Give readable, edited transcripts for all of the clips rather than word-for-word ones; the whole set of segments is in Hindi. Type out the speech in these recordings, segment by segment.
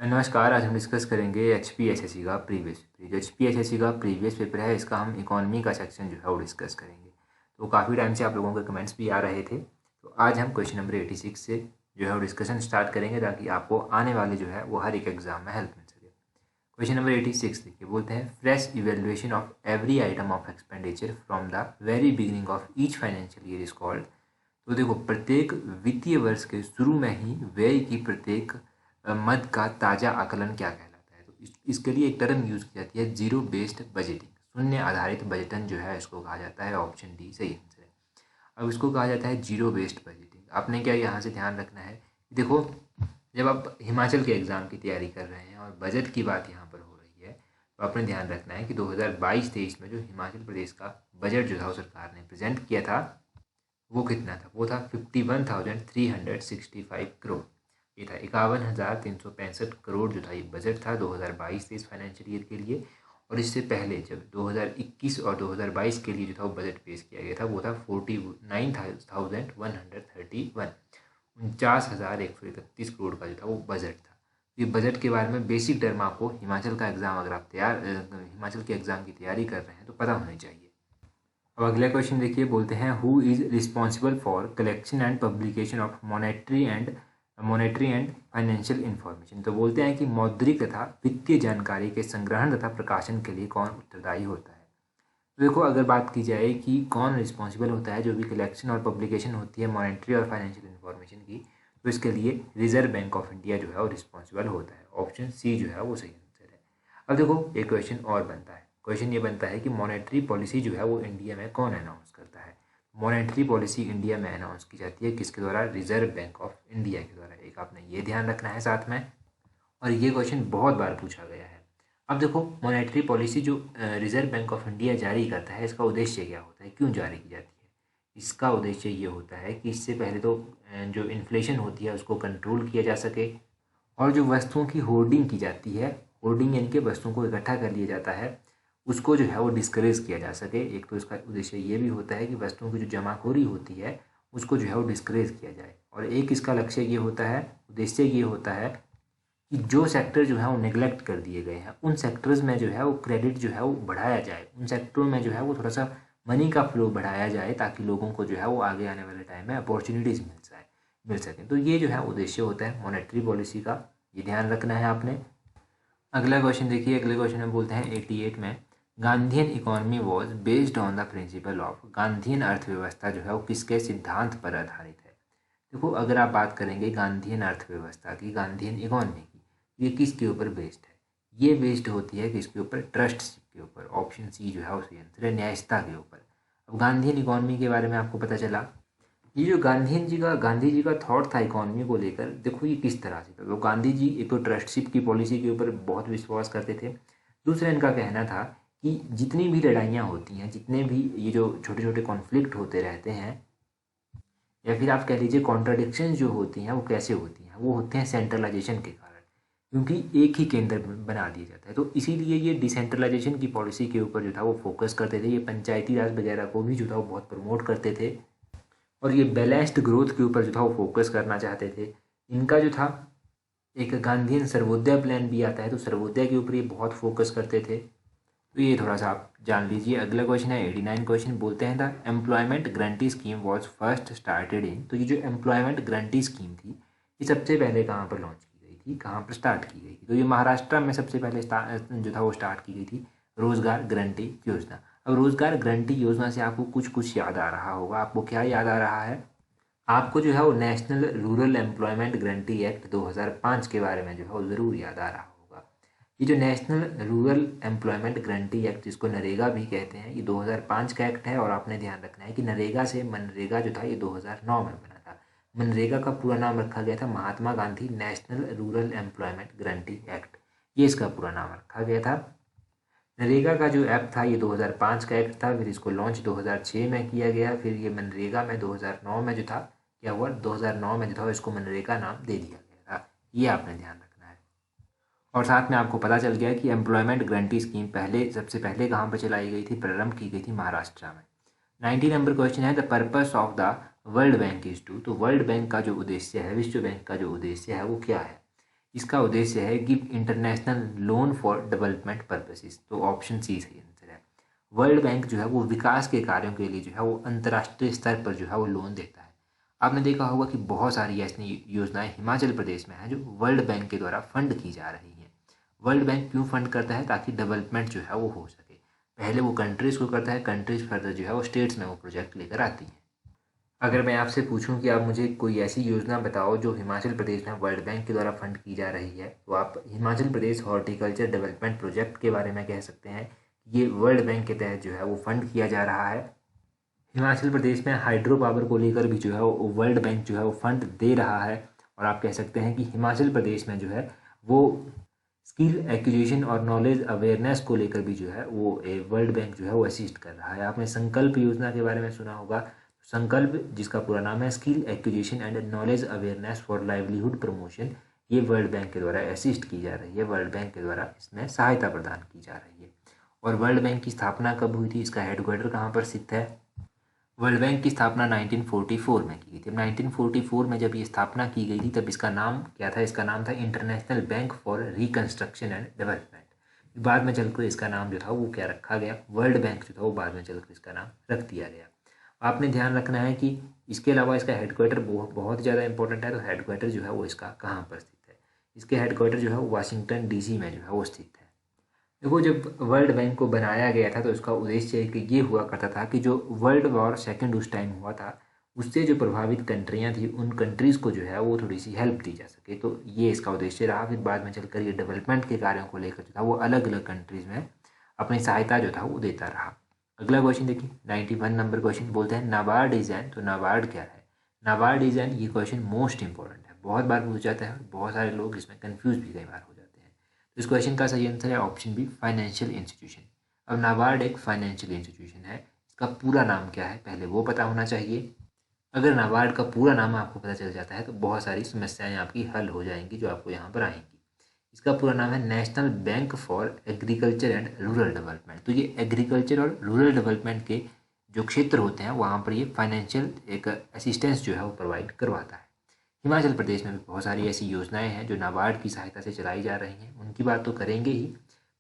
नमस्कार। आज हम डिस्कस करेंगे HPSSC का जो HPSSC का प्रीवियस पेपर है, इसका हम इकोनॉमी का सेक्शन जो है वो डिस्कस करेंगे। तो काफ़ी टाइम से आप लोगों के कमेंट्स भी आ रहे थे, तो आज हम क्वेश्चन नंबर 86 से जो है वो डिस्कशन स्टार्ट करेंगे ताकि आपको आने वाले जो है वो हर एक एग्जाम में हेल्प मिल सके। क्वेश्चन नंबर 86 देखिए, बोलते हैं fresh evaluation of every item of expenditure from the very beginning of each financial year is called. तो देखो, प्रत्येक वित्तीय वर्ष के शुरू में ही व्यय की प्रत्येक मद का ताज़ा आकलन क्या कहलाता है। तो इसके लिए एक टर्म यूज़ की जाती है, जीरो बेस्ड बजटिंग। शून्य आधारित बजटन जो है इसको कहा जाता है। ऑप्शन डी सही आंसर है। अब इसको कहा जाता है जीरो बेस्ड बजटिंग। आपने क्या यहाँ से ध्यान रखना है, देखो, जब आप हिमाचल के एग्ज़ाम की तैयारी कर रहे हैं और बजट की बात यहाँ पर हो रही है, तो आपने ध्यान रखना है कि 2022-23 में जो हिमाचल प्रदेश का बजट जो था वो सरकार ने प्रेजेंट किया था, वो कितना था? वो था 51,365 करोड़। ये था 51,365 करोड़ जो था ये बजट था 2022-23 फाइनेंशियल ईयर के लिए। और इससे पहले जब 2021 और 2022 के लिए जो था वो बजट पेश किया गया था, वो था 49,131, 49,131 करोड़ का जो था वो बजट था। ये बजट के बारे में बेसिक टर्म आपको हिमाचल का एग्ज़ाम, अगर आप हिमाचल के एग्ज़ाम की तैयारी कर रहे हैं तो पता होनी चाहिए। अब अगला क्वेश्चन देखिए, बोलते हैं who is responsible for collection and publication of monetary and financial information. तो बोलते हैं कि मौद्रिक तथा वित्तीय जानकारी के संग्रहण तथा प्रकाशन के लिए कौन उत्तरदायी होता है। तो देखो, अगर बात की जाए कि कौन रिस्पॉन्सिबल होता है जो भी कलेक्शन और पब्लिकेशन होती है मॉनेटरी और फाइनेंशियल इंफॉर्मेशन की, तो इसके लिए रिजर्व बैंक ऑफ इंडिया जो है वो रिस्पॉन्सिबल होता है। ऑप्शन सी जो है वो सही आंसर है। अब देखो, एक क्वेश्चन और बनता है। क्वेश्चन ये बनता है कि मॉनेटरी पॉलिसी जो है वो इंडिया में कौन अनाउंस करता है। मॉनेटरी पॉलिसी इंडिया में अनाउंस की जाती है किसके द्वारा? रिजर्व बैंक ऑफ इंडिया के द्वारा। एक आपने ये ध्यान रखना है साथ में, और ये क्वेश्चन बहुत बार पूछा गया है। अब देखो, मॉनेटरी पॉलिसी जो रिजर्व बैंक ऑफ इंडिया जारी करता है, इसका उद्देश्य क्या होता है, क्यों जारी की जाती है? इसका उद्देश्य ये होता है कि इससे पहले तो जो इन्फ्लेशन होती है उसको कंट्रोल किया जा सके, और जो वस्तुओं की होर्डिंग की जाती है, होर्डिंग यानी कि वस्तुओं को इकट्ठा कर लिया जाता है, उसको जो है वो डिस्करेज किया जा सके। एक तो इसका उद्देश्य ये भी होता है कि वस्तुओं की जो जमाखोरी होती है उसको जो है वो डिस्करेज किया जाए। और एक इसका लक्ष्य ये होता है, उद्देश्य ये होता है कि जो सेक्टर जो है वो नेग्लेक्ट कर दिए गए हैं, उन सेक्टर्स में जो है वो क्रेडिट जो है वो बढ़ाया जाए, उन सेक्टरों में जो है वो थोड़ा सा मनी का फ्लो बढ़ाया जाए, ताकि लोगों को जो है वो आगे आने वाले टाइम में अपॉर्चुनिटीज़ मिल सकें। तो ये जो है उद्देश्य होता है मॉनेटरी पॉलिसी का, ये ध्यान रखना है आपने। अगला क्वेश्चन देखिए, अगले क्वेश्चन में बोलते हैं 88 में, Gandhian economy was based on the principle of. Gandhian अर्थव्यवस्था जो है वो किसके सिद्धांत पर आधारित है? देखो, अगर आप बात करेंगे गांधीयन अर्थव्यवस्था की, गांधीयन इकोनॉमी की, ये किसके ऊपर बेस्ड है? ये बेस्ड होती है किसके ऊपर? ट्रस्टशिप के ऊपर। ऑप्शन सी जो है वो सही आंसर है, न्यायिकता के ऊपर। अब गांधीयन इकोनॉमी के बारे में आपको पता चला, ये जो गांधी जी का थॉट था इकोनॉमी को लेकर, देखो ये किस तरह से था। तो गांधी जी एक तो ट्रस्टशिप की पॉलिसी के ऊपर बहुत विश्वास करते थे। दूसरा, इनका कहना था कि जितनी भी लड़ाइयाँ होती हैं, जितने भी ये जो छोटे छोटे कॉन्फ्लिक्ट होते रहते हैं, या फिर आप कह लीजिए कॉन्ट्राडिक्शन जो होती हैं, वो कैसे होती हैं? वो होते हैं सेंट्रलाइजेशन के कारण, क्योंकि एक ही केंद्र बना दिया जाता है। तो इसीलिए ये डिसेंट्रलाइजेशन की पॉलिसी के ऊपर जो था वो फोकस करते थे। ये पंचायती राज वगैरह को भी जो था वो बहुत प्रमोट करते थे, और ये बैलेंस्ड ग्रोथ के ऊपर जो था वो फोकस करना चाहते थे। इनका जो था एक गांधीयन सर्वोदय प्लान भी आता है, तो सर्वोदय के ऊपर ये बहुत फोकस करते थे। तो ये थोड़ा सा आप जान लीजिए। अगला क्वेश्चन है 89 क्वेश्चन, बोलते हैं the employment guarantee scheme was first started in. तो ये जो एम्प्लॉयमेंट गारंटी स्कीम थी, ये सबसे पहले कहाँ पर लॉन्च की गई थी, कहाँ पर स्टार्ट की गई थी? तो ये महाराष्ट्र में सबसे पहले जो था वो स्टार्ट की गई थी, रोजगार गारंटी योजना। अब रोजगार गारंटी योजना से आपको कुछ कुछ याद आ रहा होगा। आपको क्या याद आ रहा है? आपको जो है वो national rural employment guarantee act 2005 के बारे में जो है वो ज़रूर याद आ रहा होगा। ये जो national rural employment guarantee act, जिसको नरेगा भी कहते हैं, ये 2005 का एक्ट है। और आपने ध्यान रखना है कि नरेगा से मनरेगा जो था ये 2009 में बना था। मनरेगा का पूरा नाम रखा गया था Mahatma Gandhi national rural employment guarantee act, ये इसका पूरा नाम रखा गया था। नरेगा का जो ऐप था ये 2005 का एक्ट था, फिर इसको लॉन्च 2006 में किया गया। फिर ये मनरेगा में 2009 में जो था क्या हुआ, 2009 में जो था इसको मनरेगा नाम दे दिया गया था। ये आपने ध्यान रखना है। और साथ में आपको पता चल गया कि एम्प्लॉयमेंट गारंटी स्कीम सबसे पहले कहाँ पर चलाई गई थी, प्रारंभ की गई थी महाराष्ट्र में। 90 नंबर क्वेश्चन है, the purpose of the World Bank is to. तो वर्ल्ड बैंक का जो उद्देश्य है, विश्व बैंक का जो उद्देश्य है वो क्या है? इसका उद्देश्य है give international loan for development purposes. तो ऑप्शन सी सही आंसर है। वर्ल्ड बैंक जो है वो विकास के कार्यों के लिए जो है वो अंतर्राष्ट्रीय स्तर पर जो है वो लोन देता है। आपने देखा होगा कि बहुत सारी ऐसी योजनाएं हिमाचल प्रदेश में हैं जो वर्ल्ड बैंक के द्वारा फंड की जा रही हैं। वर्ल्ड बैंक क्यों फंड करता है? ताकि डेवलपमेंट जो है वो हो सके। पहले वो कंट्रीज़ को करता है, कंट्रीज़ फर्दर जो है वो स्टेट्स में वो प्रोजेक्ट लेकर आती हैं। अगर मैं आपसे पूछूं कि आप मुझे कोई ऐसी योजना बताओ जो हिमाचल प्रदेश में वर्ल्ड बैंक के द्वारा फंड की जा रही है, तो आप Himachal Pradesh horticulture development project के बारे में कह सकते हैं। ये वर्ल्ड बैंक के तहत जो है वो फंड किया जा रहा है। हिमाचल प्रदेश में हाइड्रो पावर को लेकर भी जो है वो वर्ल्ड बैंक जो है वो फंड दे रहा है। और आप कह सकते हैं कि हिमाचल प्रदेश में जो है वो स्किल एक्विजिशन और नॉलेज अवेयरनेस को लेकर भी जो है वो वर्ल्ड बैंक जो है वो असिस्ट कर रहा है। आपने संकल्प योजना के बारे में सुना होगा। संकल्प, जिसका पूरा नाम है skill acquisition and knowledge awareness for livelihood promotion, ये वर्ल्ड बैंक के द्वारा असिस्ट की जा रही है। वर्ल्ड बैंक के द्वारा इसमें सहायता प्रदान की जा रही है। और वर्ल्ड बैंक की स्थापना कब हुई थी? इसका हेडक्वार्टर कहाँ पर स्थित है? वर्ल्ड बैंक की स्थापना 1944 में की गई थी। 1944 में जब ये स्थापना की गई थी तब इसका नाम क्या था? इसका नाम था international bank for reconstruction and development. बाद में चलकर इसका नाम जो था वो क्या रखा गया? वर्ल्ड बैंक जो था वो बाद में चलकर इसका नाम रख दिया गया। आपने ध्यान रखना है कि इसके अलावा इसका हेडक्वार्टर बहुत ज़्यादा इंपॉर्टेंट है। तो हेडक्वार्टर जो है वो इसका कहाँ पर स्थित है? इसके हेडक्वार्टर जो है वो वाशिंगटन DC में जो है वो स्थित है। देखो, जब वर्ल्ड बैंक को बनाया गया था तो इसका उद्देश्य कि ये हुआ करता था कि जो वर्ल्ड वॉर सेकंड उस टाइम हुआ था उससे जो प्रभावित कंट्रियां थी उन कंट्रीज़ को जो है वो थोड़ी सी हेल्प दी जा सके। तो ये इसका उद्देश्य रहा। फिर बाद में चलकर ये डेवलपमेंट के कार्यों को लेकर जो था वो अलग अलग कंट्रीज़ में अपनी सहायता जो था वो देता रहा। अगला क्वेश्चन देखिए, 91 नंबर क्वेश्चन बोलते हैं नाबार्ड इज एन। तो नाबार्ड क्या है? नाबार्ड इज एन, ये क्वेश्चन मोस्ट इंपॉर्टेंट है, बहुत बार पूछा जाता है। बहुत सारे लोग इसमें कन्फ्यूज भी कई बार हो जाते हैं। तो इस क्वेश्चन का सही आंसर है ऑप्शन बी, फाइनेंशियल इंस्टीट्यूशन। अब नाबार्ड एक फाइनेंशियल इंस्टीट्यूशन है। इसका पूरा नाम क्या है पहले वो पता होना चाहिए। अगर नाबार्ड का पूरा नाम आपको पता चल जाता है तो बहुत सारी समस्याएं आपकी हल हो जाएंगी जो आपको यहाँ पर आएंगी। इसका पूरा नाम है national bank for agriculture and rural development. तो ये एग्रीकल्चर और रूरल डेवलपमेंट के जो क्षेत्र होते हैं वहाँ पर ये फाइनेंशियल एक असिस्टेंस जो है वो प्रोवाइड करवाता है। हिमाचल प्रदेश में भी बहुत सारी ऐसी योजनाएं हैं जो नाबार्ड की सहायता से चलाई जा रही हैं, उनकी बात तो करेंगे ही,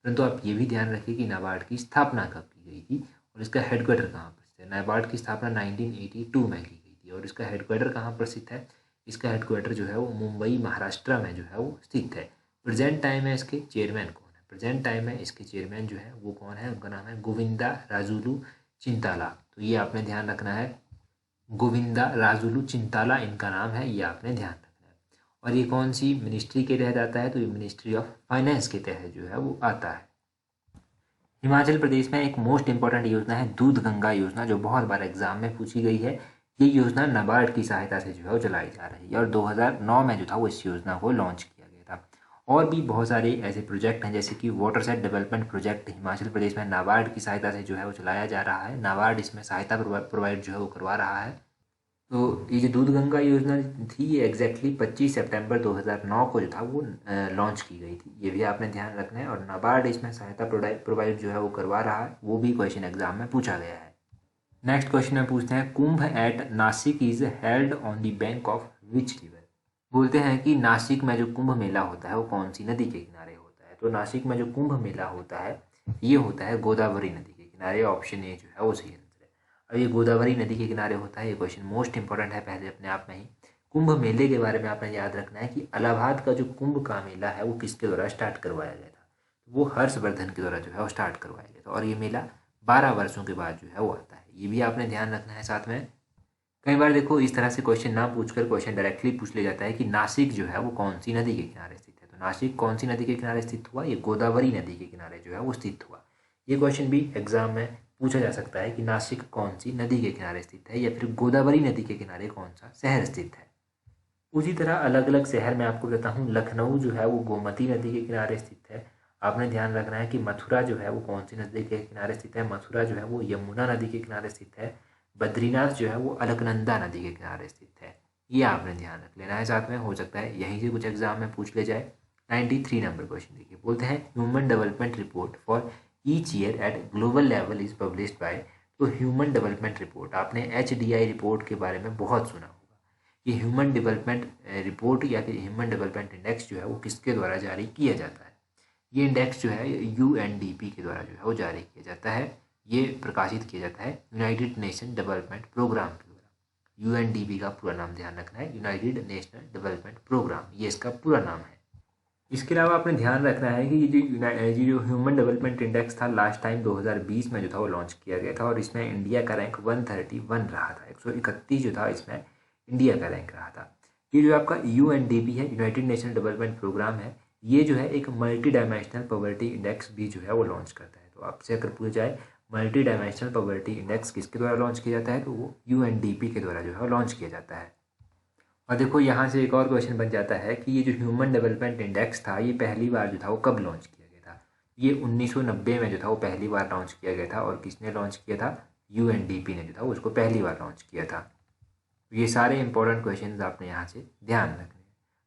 परंतु आप ये भी ध्यान रखिए कि नाबार्ड की स्थापना कब की गई थी और इसका हेडक्वार्टर कहाँ पर स्थित है। नाबार्ड की स्थापना 1982 में की गई थी और इसका हेडक्वार्टर कहाँ पर स्थित है? इसका हेडक्वार्टर जो है वो मुंबई महाराष्ट्र में जो है वो स्थित है। प्रेजेंट टाइम है इसके चेयरमैन कौन है? प्रेजेंट टाइम है इसके चेयरमैन जो है वो कौन है? उनका नाम है गोविंदा राजुलू चिंताला। तो ये आपने ध्यान रखना है, गोविंदा राजुलू चिंताला इनका नाम है, ये आपने ध्यान रखना है। और ये कौन सी मिनिस्ट्री के तहत आता है? तो ये मिनिस्ट्री ऑफ फाइनेंस के तहत जो है वो आता है। हिमाचल प्रदेश में एक मोस्ट इंपॉर्टेंट योजना है दूध गंगा योजना, जो बहुत बार एग्जाम में पूछी गई है। ये योजना नाबार्ड की सहायता से जो है वो चलाई जा रही है और 2009 में जो था वो इस योजना को लॉन्च किया गया था। और भी बहुत सारे ऐसे प्रोजेक्ट हैं जैसे कि watershed development project Himachal Pradesh में नाबार्ड की सहायता से जो है वो चलाया जा रहा है। नाबार्ड इसमें सहायता प्रोवाइड जो है वो करवा रहा है। तो ये जो दूध गंगा योजना थी ये एग्जैक्टली 25 सितंबर 2009 को जो था वो लॉन्च की गई थी। ये भी आपने ध्यान रखना है। और नाबार्ड इसमें सहायता प्रोवाइड जो है वो करवा रहा है, वो भी क्वेश्चन एग्जाम में पूछा गया है। नेक्स्ट क्वेश्चन में पूछते हैं Kumbh at Nasik is held on the bank of which river. बोलते हैं कि नासिक में जो कुंभ मेला होता है वो कौन सी नदी के किनारे होता है? तो नासिक में जो कुंभ मेला होता है ये होता है गोदावरी नदी के किनारे। ऑप्शन ए जो है वो सही। अब ये गोदावरी नदी के किनारे होता है। ये क्वेश्चन मोस्ट इंपॉर्टेंट है पहले अपने आप में ही। कुंभ मेले के बारे में आपने याद रखना है कि इलाहाबाद का जो कुंभ का मेला है वो किसके द्वारा स्टार्ट करवाया गया था? वो हर्षवर्धन के द्वारा जो है वो स्टार्ट करवाया गया था। और ये मेला 12 वर्षों के बाद जो है वो आता है, ये भी आपने ध्यान रखना है। साथ में कई बार देखो इस तरह से क्वेश्चन ना पूछकर क्वेश्चन डायरेक्टली पूछ लिया जाता है कि नासिक जो है वो कौन सी नदी के किनारे स्थित है। तो नासिक कौन सी नदी के किनारे स्थित हुआ? ये गोदावरी नदी के किनारे जो है वो स्थित हुआ। ये क्वेश्चन भी एग्जाम में पूछा जा सकता है कि नासिक कौन सी नदी के किनारे स्थित है या फिर गोदावरी नदी के किनारे कौन सा शहर स्थित है। उसी तरह अलग अलग शहर में आपको कहता हूँ, लखनऊ जो है वो गोमती नदी के किनारे स्थित है। आपने ध्यान रखना है कि मथुरा जो है वो कौन सी नदी के किनारे स्थित है? मथुरा जो है वो यमुना नदी के किनारे स्थित है। बद्रीनाथ जो है वो अलकनंदा नदी के किनारे स्थित है। ये आपने ध्यान रख लेना है। साथ में हो सकता है यहीं से कुछ एग्जाम में पूछ ले जाए। 93 नंबर क्वेश्चन देखिए, बोलते हैं human development report for each year eight global level is published by. तो ह्यूमन डेवलपमेंट रिपोर्ट, आपने HDI रिपोर्ट के बारे में बहुत सुना होगा। ये ह्यूमन डेवलपमेंट रिपोर्ट या फिर ह्यूमन डेवलपमेंट इंडेक्स जो है वो किसके द्वारा जारी किया जाता है? ये इंडेक्स जो है यूएनडीपी के द्वारा जो है वो जारी किया जाता है। ये प्रकाशित किया जाता है यूनाइटेड नेशन डेवलपमेंट प्रोग्राम के द्वारा। यूएनडीपी का पूरा नाम ध्यान रखना है, यूनाइटेड नेशनल डेवलपमेंट प्रोग्राम, ये इसका पूरा नाम है। इसके अलावा आपने ध्यान रखना है कि ये जो ह्यूमन डेवलपमेंट इंडेक्स था लास्ट टाइम 2020 में जो था वो लॉन्च किया गया था और इसमें इंडिया का रैंक 131 रहा था। 131 जो था इसमें इंडिया का रैंक रहा था। ये जो आपका यूएनडीपी है, यूनाइटेड नेशनल डेवलपमेंट प्रोग्राम है, ये जो है एक मल्टी डायमेंशनल पॉवर्टी इंडेक्स भी जो है वो लॉन्च करता है। तो आपसे अगर पूछा जाए मल्टी डायमेंशनल पॉवर्टी इंडेक्स किसके द्वारा लॉन्च किया जाता है, तो वो यूएनडीपी के द्वारा जो है लॉन्च किया जाता है। और देखो यहाँ से एक और क्वेश्चन बन जाता है कि ये जो ह्यूमन डेवलपमेंट इंडेक्स था ये पहली बार जो था वो कब लॉन्च किया गया था? ये 1990 में जो था वो पहली बार लॉन्च किया गया था। और किसने लॉन्च किया था? यूएनडीपी ने जो था उसको पहली बार लॉन्च किया था। तो ये सारे इंपॉर्टेंट क्वेश्चन आपने यहाँ से ध्यान रखने हैं।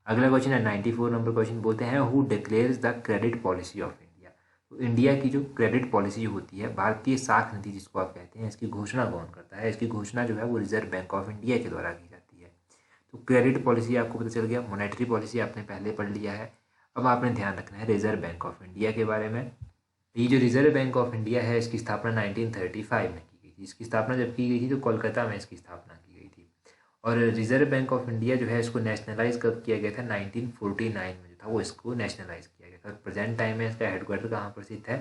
अगला क्वेश्चन है 94 नंबर क्वेश्चन, बोलते हैं who declares the credit policy of India. तो इंडिया की जो क्रेडिट पॉलिसी होती है, भारतीय साख नीति जिसको आप कहते हैं, इसकी घोषणा कौन करता है? इसकी घोषणा जो है वो रिजर्व बैंक ऑफ इंडिया के द्वारा की जाती है। तो क्रेडिट पॉलिसी आपको पता चल गया, मॉनेटरी पॉलिसी आपने पहले पढ़ लिया है। अब आपने ध्यान रखना है रिजर्व बैंक ऑफ इंडिया के बारे में। ये जो रिजर्व बैंक ऑफ इंडिया है इसकी स्थापना 1935 में की गई थी। इसकी स्थापना जब की गई थी तो कोलकाता में इसकी स्थापना की गई थी। और रिजर्व बैंक ऑफ इंडिया जो है इसको नेशनलाइज कब किया गया था? 1949 में जो था वो इसको नेशनलाइज किया गया था। प्रेजेंट टाइम में इसका हेडक्वार्टर कहाँ पर स्थित है?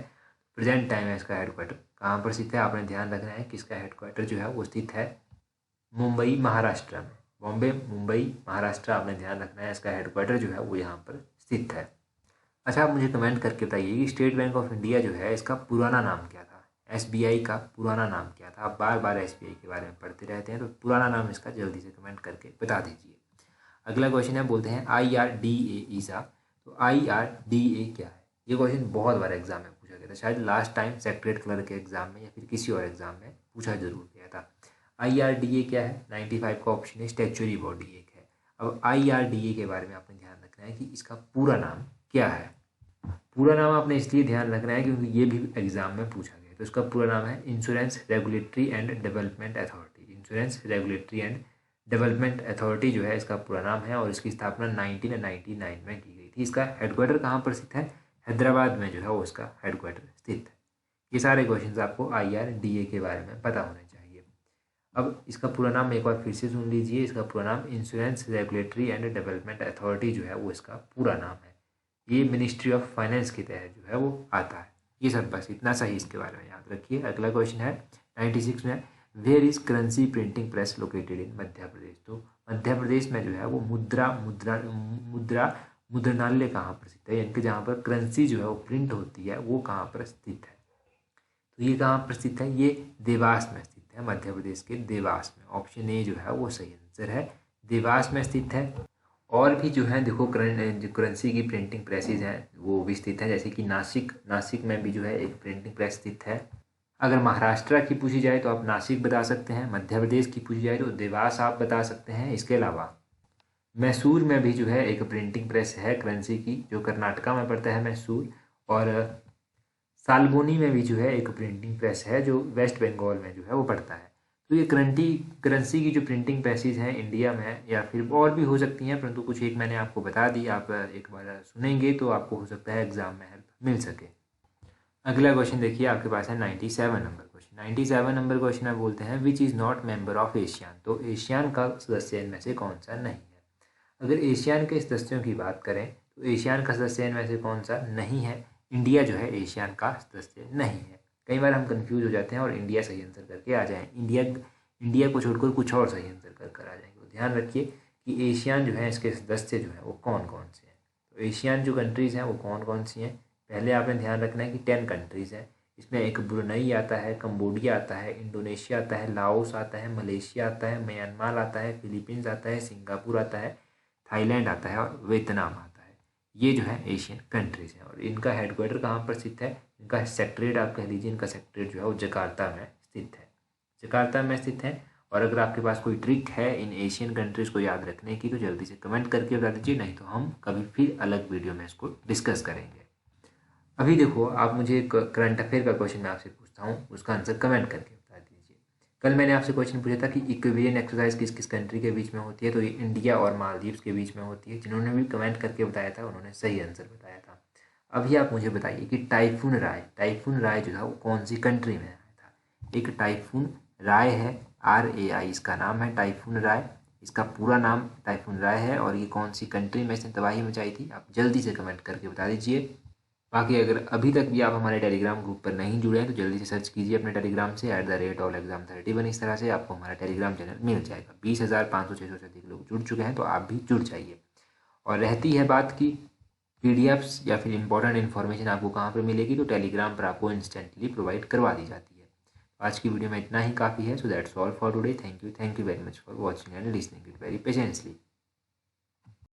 प्रेजेंट टाइम में इसका हेडक्वार्टर कहाँ पर स्थित है? आपने ध्यान रखना है कि इसका हेडक्वार्टर जो है वो स्थित है मुंबई महाराष्ट्र में। बॉम्बे, मुंबई, महाराष्ट्र आपने ध्यान रखना है, इसका हेडक्वार्टर जो है वो यहाँ पर स्थित है। अच्छा, आप मुझे कमेंट करके बताइए कि स्टेट बैंक ऑफ इंडिया जो है इसका पुराना नाम क्या था? एसबीआई का पुराना नाम क्या था? आप बार बार एसबीआई के बारे में पढ़ते रहते हैं, तो पुराना नाम इसका जल्दी से कमेंट करके बता दीजिए। अगला क्वेश्चन है, बोलते हैं IRDA ईसा। तो IRDA क्या है? ये क्वेश्चन बहुत बार एग्जाम में पूछा गया था। शायद लास्ट टाइम सेक्रेटरी क्लर्क के एग्जाम में या फिर किसी और एग्जाम में पूछा जरूर गया था। IRDA क्या है? 95 का ऑप्शन है स्टैच्यूटरी बॉडी एक है। अब IRDA के बारे में आपने ध्यान रखना है कि इसका पूरा नाम क्या है। पूरा नाम आपने इसलिए ध्यान रखना है क्योंकि ये भी एग्जाम में पूछा गया। तो इसका पूरा नाम है insurance regulatory and development authority. Insurance regulatory and development authority जो है इसका पूरा नाम है और इसकी स्थापना 1999 में की गई थी। इसका हेडक्वार्टर कहाँ पर स्थित है? हैदराबाद में जो है वो इसका हेडक्वार्टर स्थित है। ये सारे क्वेश्चन आपको IRDA के बारे में पता होने चाहिए। अब इसका पूरा नाम एक बार फिर से सुन लीजिए। इसका पूरा नाम insurance regulatory and development authority जो है वो इसका पूरा नाम है। ये मिनिस्ट्री ऑफ फाइनेंस के तहत जो है वो आता है। ये सब बस इतना सही इसके बारे में याद रखिए। अगला क्वेश्चन है 96 में, where is currency printing press located in Madhya Pradesh. तो मध्य प्रदेश में जो है वो मुद्रणालय कहाँ पर स्थित है, यानी कि जहाँ पर करेंसी जो है वो प्रिंट होती है वो कहाँ पर स्थित है? तो ये कहाँ पर स्थित है? ये देवास में स्थित है, मध्य प्रदेश के देवास में। ऑप्शन ए जो है वो सही आंसर है, देवास में स्थित है। और भी जो है देखो जो करेंसी की प्रिंटिंग प्रेसेज हैं वो भी स्थित है, जैसे कि नासिक में भी जो है एक प्रिंटिंग प्रेस स्थित है। अगर महाराष्ट्र की पूछी जाए तो आप नासिक बता सकते हैं, मध्य प्रदेश की पूछी जाए तो देवास आप बता सकते हैं। इसके अलावा मैसूर में भी जो है एक प्रिंटिंग प्रेस है करेंसी की, जो कर्नाटका में पड़ता है मैसूर। और सालबोनी में भी जो है एक प्रिंटिंग प्रेस है जो वेस्ट बंगाल में जो है वो पड़ता है। तो ये करेंसी की जो प्रिंटिंग प्रेसेस हैं इंडिया में, या फिर और भी हो सकती हैं, परंतु कुछ एक मैंने आपको बता दी। आप एक बार सुनेंगे तो आपको हो सकता है एग्जाम में हेल्प मिल सके। अगला क्वेश्चन देखिए आपके पास है 97 नंबर क्वेश्चन। 97 नंबर क्वेश्चन में बोलते हैं which is not member of ASEAN. तो एशियान का सदस्य इनमें से कौन सा नहीं है? अगर एशियान के सदस्यों की बात करें तो एशियान का सदस्य इनमें से कौन सा नहीं है? इंडिया जो है एशियान का सदस्य नहीं है। कई बार हम कंफ्यूज हो जाते हैं और इंडिया सही आंसर करके आ जाएं, इंडिया को छोड़कर कुछ और सही आंसर कर आ जाएंगे। तो ध्यान रखिए कि एशियान जो है इसके सदस्य जो है वो कौन कौन से हैं। तो एशियान जो कंट्रीज़ हैं वो कौन कौन सी हैं? पहले आपने ध्यान रखना है कि 10 कंट्रीज़ हैं। इसमें एक ब्रुनई आता है, कंबोडिया आता है, इंडोनेशिया आता है, लाओस आता है, मलेशिया आता है, म्यांमार आता है, फिलीपींस आता है, सिंगापुर आता है, थाईलैंड आता है और वियतनाम आता है। ये जो है एशियन कंट्रीज़ हैं और इनका हेडक्वार्टर कहाँ पर स्थित है? इनका सेक्रेटरीट आप कह लीजिए, इनका सेक्रेटरीट जो है वो जकार्ता में स्थित है। जकार्ता में स्थित है। और अगर आपके पास कोई ट्रिक है इन एशियन कंट्रीज़ को याद रखने की तो जल्दी से कमेंट करके बता दीजिए, नहीं तो हम कभी फिर अलग वीडियो में इसको डिस्कस करेंगे। अभी देखो आप मुझे करंट अफेयर का क्वेश्चन मैं आपसे पूछता हूँ, उसका आंसर कमेंट करके बता दीजिए। कल मैंने आपसे क्वेश्चन पूछा था कि इक्वेरियन एक्सरसाइज किस किस कंट्री के बीच में होती है, तो ये इंडिया और मालदीव्स के बीच में होती है। जिन्होंने भी कमेंट करके बताया था उन्होंने सही आंसर बताया था। अभी आप मुझे बताइए कि टाइफून राय जो था वो कौन सी कंट्री में आया था। एक टाइफून राय है, RAI इसका नाम है, टाइफून राय, इसका पूरा नाम टाइफून राय है, और ये कौन सी कंट्री में इसने तबाही मचाई थी, आप जल्दी से कमेंट करके बता दीजिए। बाकी अगर अभी तक भी आप हमारे टेलीग्राम ग्रुप पर नहीं जुड़े हैं तो जल्दी से सर्च कीजिए अपने टेलीग्राम से @allexam31। इस तरह से आपको हमारा टेलीग्राम चैनल मिल जाएगा। 20,500-600 से अधिक लोग जुड़ चुके हैं, तो आप भी जुड़ जाइए। और रहती है बात की PDFs या फिर इंपॉर्टेंट इन्फॉर्मेशन आपको कहाँ पर मिलेगी, तो टेलीग्राम पर आपको इंस्टेंटली प्रोवाइड करवा दी जाती है। आज की वीडियो में इतना ही काफ़ी है। So that's all for today. Thank you very much for watching and listening it very patiently.